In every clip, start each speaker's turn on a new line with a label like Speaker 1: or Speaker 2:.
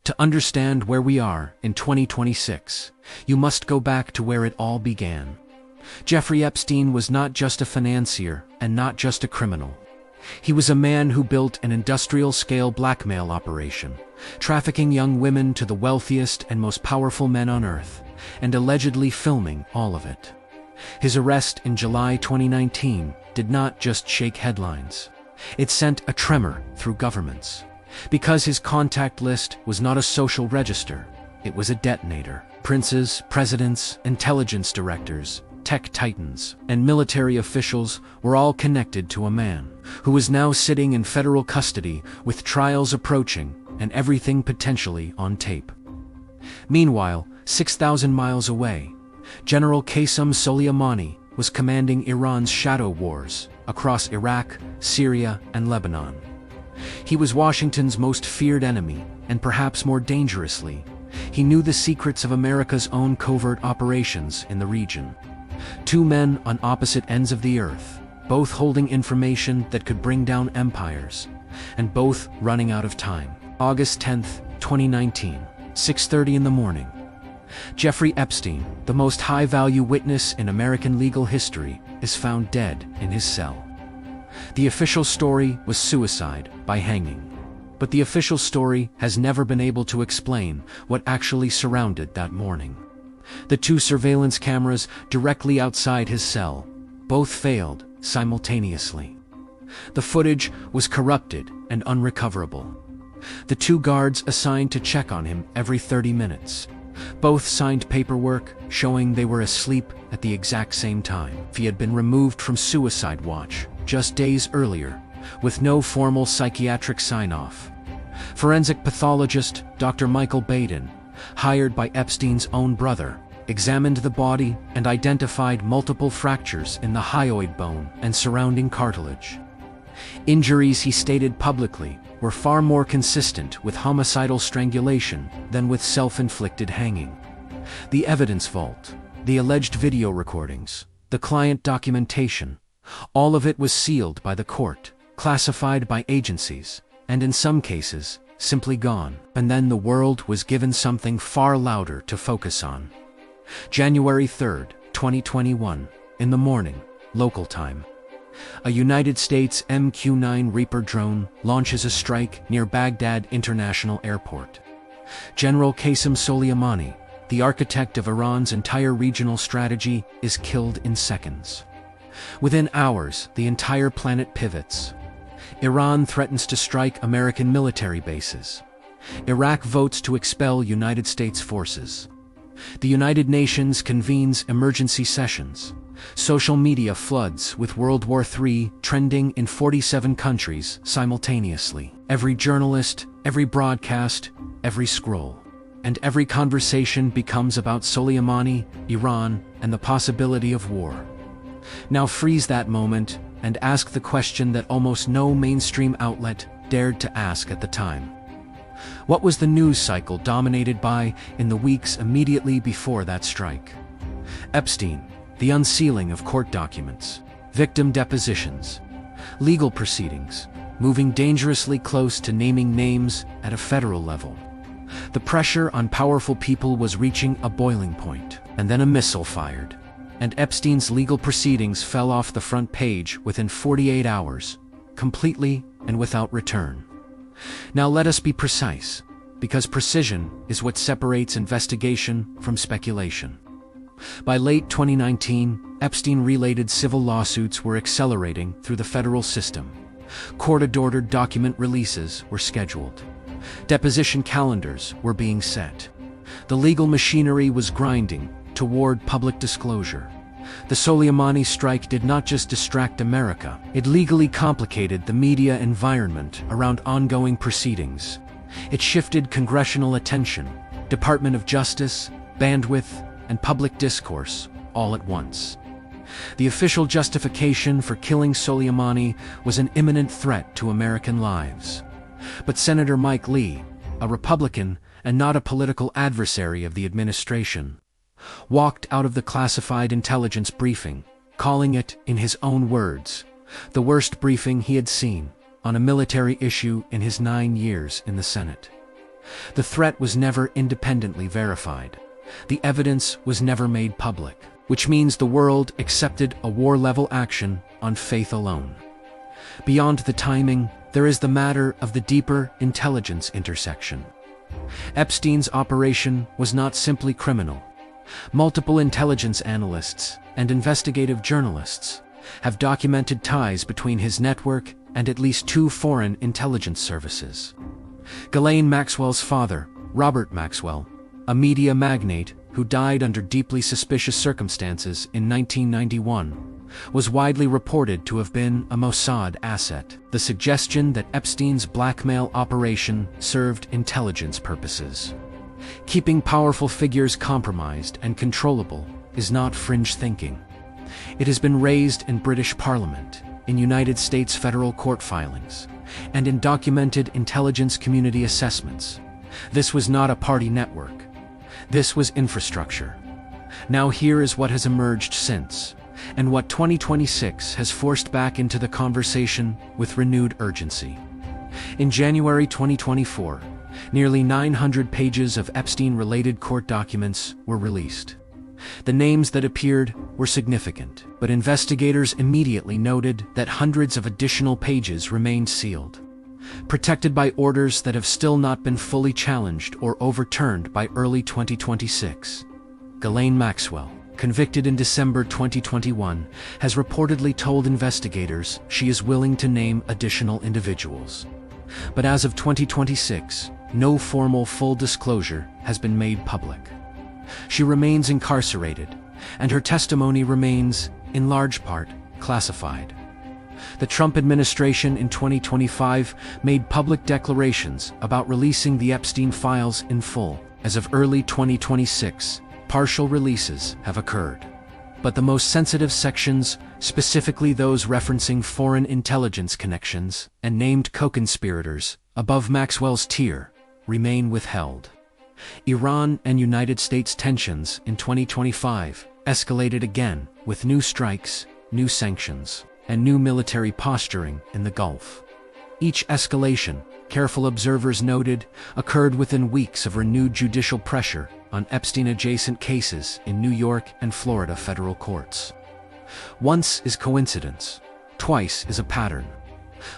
Speaker 1: To understand where we are in 2026, you must go back to where it all began. Jeffrey Epstein was not just a financier and not just a criminal. He was a man who built an industrial-scale blackmail operation, trafficking young women to the wealthiest and most powerful men on earth, and allegedly filming all of it. His arrest in July 2019 did not just shake headlines. It sent a tremor through governments. Because his contact list was not a social register, it was a detonator. Princes, presidents, intelligence directors, tech titans, and military officials were all connected to a man who was now sitting in federal custody with trials approaching and everything potentially on tape. Meanwhile, 6,000 miles away, General Qasem Soleimani was commanding Iran's shadow wars across Iraq, Syria, and Lebanon. He was Washington's most feared enemy, and perhaps more dangerously, he knew the secrets of America's own covert operations in the region. Two men on opposite ends of the earth, both holding information that could bring down empires, and both running out of time. August 10th, 2019, 6:30 in the morning. Jeffrey Epstein, the most high-value witness in American legal history, is found dead in his cell. The official story was suicide by hanging. But the official story has never been able to explain what actually surrounded that morning. The two surveillance cameras directly outside his cell both failed simultaneously. The footage was corrupted and unrecoverable. The two guards assigned to check on him every 30 minutes. Both signed paperwork showing they were asleep at the exact same time. He had been removed from suicide watch just days earlier, with no formal psychiatric sign-off. Forensic pathologist Dr. Michael Baden, hired by Epstein's own brother, examined the body and identified multiple fractures in the hyoid bone and surrounding cartilage. Injuries, he stated publicly, were far more consistent with homicidal strangulation than with self-inflicted hanging. The evidence vault, the alleged video recordings, the client documentation, all of it was sealed by the court, classified by agencies, and in some cases, simply gone. And then the world was given something far louder to focus on. January 3rd, 2021, in the morning, local time. A United States MQ-9 Reaper drone launches a strike near Baghdad International Airport. General Qasem Soleimani, the architect of Iran's entire regional strategy, is killed in seconds. Within hours, the entire planet pivots. Iran threatens to strike American military bases. Iraq votes to expel United States forces. The United Nations convenes emergency sessions. Social media floods with World War III trending in 47 countries simultaneously. Every journalist, every broadcast, every scroll, and every conversation becomes about Soleimani, Iran, and the possibility of war. Now freeze that moment and ask the question that almost no mainstream outlet dared to ask at the time. What was the news cycle dominated by in the weeks immediately before that strike? Epstein, the unsealing of court documents, victim depositions, legal proceedings, moving dangerously close to naming names at a federal level. The pressure on powerful people was reaching a boiling point, and then a missile fired, and Epstein's legal proceedings fell off the front page within 48 hours, completely and without return. Now let us be precise, because precision is what separates investigation from speculation. By late 2019, Epstein-related civil lawsuits were accelerating through the federal system. Court-ordered document releases were scheduled. Deposition calendars were being set. The legal machinery was grinding toward public disclosure. The Soleimani strike did not just distract America, it legally complicated the media environment around ongoing proceedings. It shifted congressional attention, Department of Justice, bandwidth, and public discourse all at once. The official justification for killing Soleimani was an imminent threat to American lives. But Senator Mike Lee, a Republican and not a political adversary of the administration, walked out of the classified intelligence briefing, calling it, in his own words, the worst briefing he had seen on a military issue in his 9 years in the Senate. The threat was never independently verified. The evidence was never made public, which means the world accepted a war-level action on faith alone. Beyond the timing, there is the matter of the deeper intelligence intersection. Epstein's operation was not simply criminal. Multiple intelligence analysts and investigative journalists have documented ties between his network and at least 2 foreign intelligence services. Ghislaine Maxwell's father, Robert Maxwell, a media magnate who died under deeply suspicious circumstances in 1991, was widely reported to have been a Mossad asset. The suggestion that Epstein's blackmail operation served intelligence purposes. Keeping powerful figures compromised and controllable is not fringe thinking. It has been raised in British Parliament, in United States federal court filings, and in documented intelligence community assessments. This was not a party network. This was infrastructure. Now here is what has emerged since, and what 2026 has forced back into the conversation with renewed urgency. In January 2024, nearly 900 pages of Epstein-related court documents were released. The names that appeared were significant, but investigators immediately noted that hundreds of additional pages remained sealed, protected by orders that have still not been fully challenged or overturned by early 2026. Ghislaine Maxwell, convicted in December 2021, has reportedly told investigators she is willing to name additional individuals. But as of 2026, no formal full disclosure has been made public. She remains incarcerated, and her testimony remains, in large part, classified. The Trump administration in 2025 made public declarations about releasing the Epstein files in full. As of early 2026, partial releases have occurred. But the most sensitive sections, specifically those referencing foreign intelligence connections and named co-conspirators above Maxwell's tier, remain withheld. Iran and United States tensions in 2025 escalated again with new strikes, new sanctions, and new military posturing in the Gulf. Each escalation, careful observers noted, occurred within weeks of renewed judicial pressure on Epstein-adjacent cases in New York and Florida federal courts. Once is coincidence, twice is a pattern,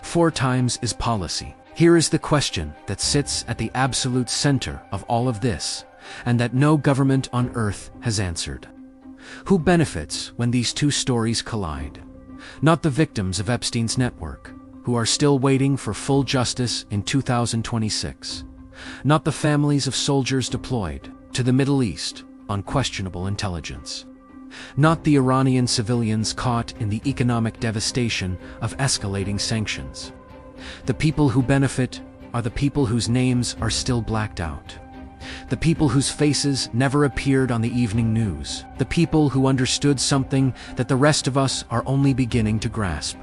Speaker 1: 4 times is policy. Here is the question that sits at the absolute center of all of this, and that no government on earth has answered. Who benefits when these 2 stories collide? Not the victims of Epstein's network, who are still waiting for full justice in 2026. Not the families of soldiers deployed to the Middle East on questionable intelligence. Not the Iranian civilians caught in the economic devastation of escalating sanctions. The people who benefit are the people whose names are still blacked out. The people whose faces never appeared on the evening news. The people who understood something that the rest of us are only beginning to grasp.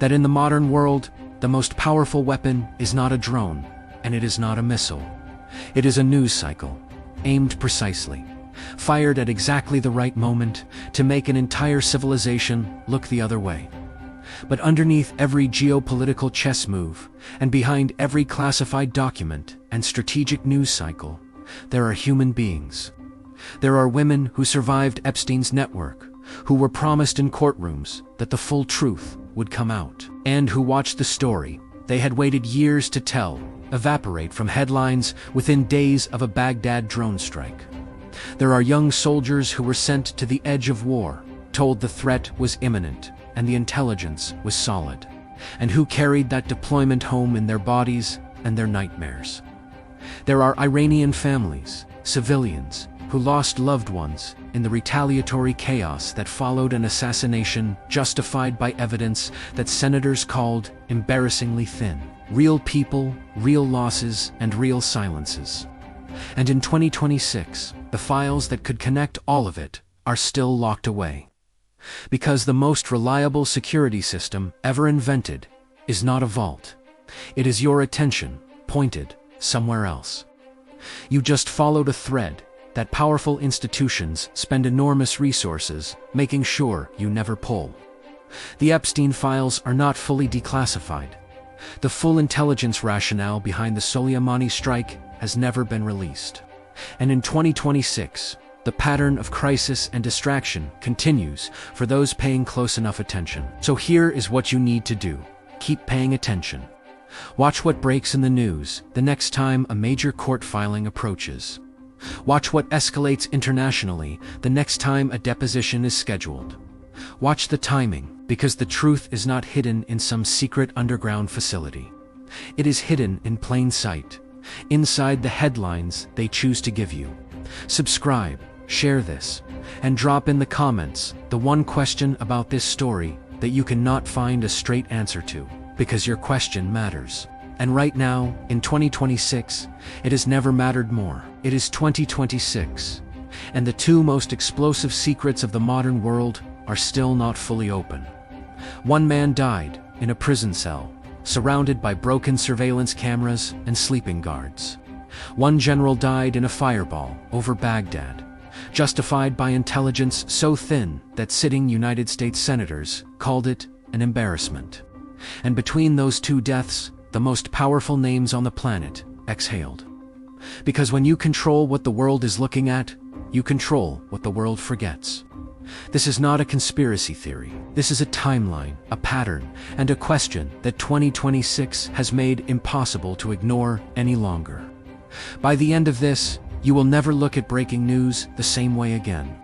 Speaker 1: That in the modern world, the most powerful weapon is not a drone, and it is not a missile. It is a news cycle, aimed precisely, fired at exactly the right moment to make an entire civilization look the other way. But underneath every geopolitical chess move, and behind every classified document and strategic news cycle, there are human beings. There are women who survived Epstein's network, who were promised in courtrooms that the full truth would come out, and who watched the story they had waited years to tell evaporate from headlines within days of a Baghdad drone strike. There are young soldiers who were sent to the edge of war, told the threat was imminent and the intelligence was solid, and who carried that deployment home in their bodies and their nightmares. There are Iranian families, civilians, who lost loved ones in the retaliatory chaos that followed an assassination justified by evidence that senators called embarrassingly thin. Real people, real losses, and real silences. And in 2026, the files that could connect all of it are still locked away. Because the most reliable security system ever invented is not a vault. It is your attention pointed somewhere else. You just followed a thread that powerful institutions spend enormous resources making sure you never pull. The Epstein files are not fully declassified. The full intelligence rationale behind the Soleimani strike has never been released. And in 2026, the pattern of crisis and distraction continues for those paying close enough attention. So here is what you need to do. Keep paying attention. Watch what breaks in the news the next time a major court filing approaches. Watch what escalates internationally the next time a deposition is scheduled. Watch the timing, because the truth is not hidden in some secret underground facility. It is hidden in plain sight, inside the headlines they choose to give you. Subscribe, share this, and drop in the comments the one question about this story that you cannot find a straight answer to, because your question matters. And right now, in 2026, it has never mattered more. It is 2026, and the two most explosive secrets of the modern world are still not fully open. One man died in a prison cell, surrounded by broken surveillance cameras and sleeping guards. One general died in a fireball over Baghdad, justified by intelligence so thin that sitting United States senators called it an embarrassment. And between those two deaths, the most powerful names on the planet exhaled. Because when you control what the world is looking at, you control what the world forgets. This is not a conspiracy theory. This is a timeline, a pattern, and a question that 2026 has made impossible to ignore any longer. By the end of this, you will never look at breaking news the same way again.